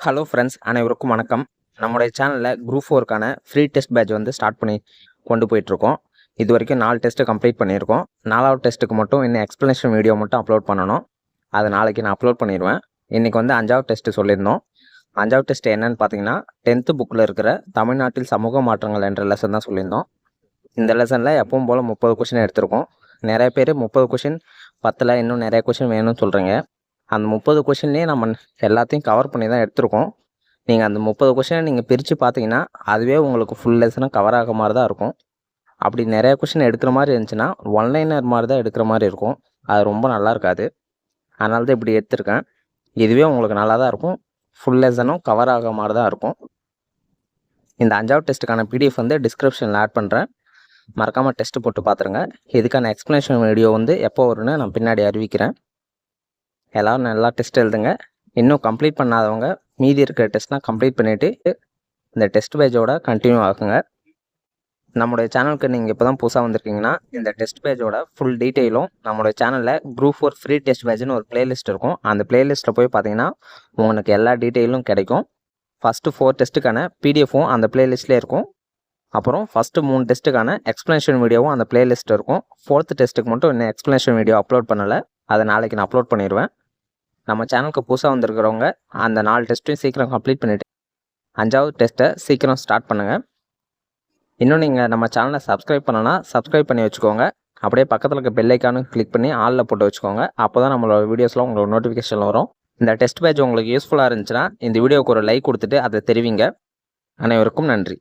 Hello friends, அனைவருக்கும் வணக்கம். நம்முடைய சேனலில் குரூப் 4க்கான ஃப்ரீ டெஸ்ட் பேட்ச் வந்து ஸ்டார்ட் பண்ணி கொண்டு போயிட்டுருக்கோம். இது வரைக்கும் 4 டெஸ்ட்டு கம்ப்ளீட் பண்ணியிருக்கோம். 4வது டெஸ்ட்டுக்கு மட்டும் இன்னும் எக்ஸ்ப்ளனேஷன் வீடியோ மட்டும் அப்லோட் பண்ணணும். அது நாளைக்கு நான் அப்லோட் பண்ணிடுவேன். இன்றைக்கி வந்து 5வது டெஸ்ட்டு சொல்லியிருந்தோம். 5வது டெஸ்ட் என்னன்னு பார்த்தீங்கன்னா 10th புக்கில் இருக்கிற தமிழ்நாட்டில் சமூக மாற்றங்கள் என்ற லெசன் தான் சொல்லியிருந்தோம். இந்த லெசனில் எப்பவும் போல் 30 கொஷின் எடுத்திருக்கோம். நிறைய பேர் 30 கொஷின் பத்தில் இன்னும் நிறைய கொஷின் வேணும்னு சொல்கிறீங்க. அந்த 30 கொஷின்லேயே நம்ம எல்லாத்தையும் கவர் பண்ணி தான் எடுத்திருக்கோம். நீங்கள் அந்த 30 கொஷினை நீங்கள் பிரித்து பார்த்தீங்கன்னா அதுவே உங்களுக்கு ஃபுல் லெசனாக கவர் ஆக மாதிரி தான் இருக்கும். அப்படி நிறைய கொஷின் எடுக்கிற மாதிரி இருந்துச்சுன்னா ஒன்லைனர் மாதிரி தான் எடுக்கிற மாதிரி இருக்கும். அது ரொம்ப நல்லா இருக்காது. அதனால தான் இப்படி எடுத்திருக்கேன். இதுவே உங்களுக்கு நல்லா தான் இருக்கும். ஃபுல் லெசனும் கவர் ஆக மாதிரி தான் இருக்கும். இந்த 5வது டெஸ்ட்டுக்கான பிடிஎஃப் வந்து டிஸ்கிரிப்ஷனில் ஆட் பண்ணுறேன். மறக்காமல் டெஸ்ட்டு போட்டு பார்த்துருங்க. இதுக்கான எக்ஸ்ப்ளனேஷன் வீடியோ வந்து எப்போ வரும்னு நான் பின்னாடி அறிவிக்கிறேன். எல்லோரும் நல்லா டெஸ்ட் எழுதுங்க. இன்னும் கம்ப்ளீட் பண்ணாதவங்க மீதி இருக்கிற டெஸ்ட்லாம் கம்ப்ளீட் பண்ணிவிட்டு இந்த டெஸ்ட் பேஜோட கண்டினியூ ஆகுங்க. நம்மளுடைய சேனலுக்கு நீங்கள் இப்போ தான் புதுசாக வந்திருக்கீங்கன்னா இந்த டெஸ்ட் பேஜோட ஃபுல் டீட்டெயிலும் நம்மளுடைய சேனலில் குரூப் 4 ஃப்ரீ டெஸ்ட் பேஜ்னு ஒரு பிளேலிஸ்ட் இருக்கும். அந்த பிளேலிஸ்ட்டில் போய் பார்த்தீங்கன்னா உங்களுக்கு எல்லா டீட்டெயிலும் கிடைக்கும். ஃபஸ்ட்டு 4 டெஸ்ட்டுக்கான பிடிஎஃப்பும் அந்த பிளேலிஸ்ட்லேயே இருக்கும். அப்புறம் ஃபஸ்ட்டு 3 டெஸ்ட்டுக்கான எக்ஸ்ப்ளனேஷன் வீடியோவும் அந்த பிளேலிஸ்ட் இருக்கும். 4th டெஸ்ட்டுக்கு மட்டும் இன்னும் எக்ஸ்ப்ளனேஷன் வீடியோ அப்லோட் பண்ணலை. அதை நாளைக்கு நான் அப்லோட் பண்ணிடுவேன். நம்ம சேனலுக்கு புதுசாக வந்திருக்கிறவங்க அந்த 4 டெஸ்ட்டையும் சீக்கிரம் கம்ப்ளீட் பண்ணிவிட்டு 5வது டெஸ்ட்டை சீக்கிரம் ஸ்டார்ட் பண்ணுங்கள். இன்னும் நீங்கள் நம்ம சேனலை சப்ஸ்கிரைப் பண்ணனா சப்ஸ்கிரைப் பண்ணி வச்சுக்கோங்க. அப்படியே பக்கத்தில் இருக்க பெல் ஐக்கானும் கிளிக் பண்ணி ஆலில் போட்டு வச்சுக்கோங்க. அப்போ தான் நம்மளோட வீடியோஸ்லாம் உங்களுக்கு நோட்டிஃபிகேஷன் வரும். இந்த டெஸ்ட் பேட்ச் உங்களுக்கு யூஸ்ஃபுல்லாக இருந்துச்சுன்னா இந்த வீடியோவுக்கு ஒரு லைக் கொடுத்துட்டு அதை தெரிவிங்க. அனைவருக்கும் நன்றி.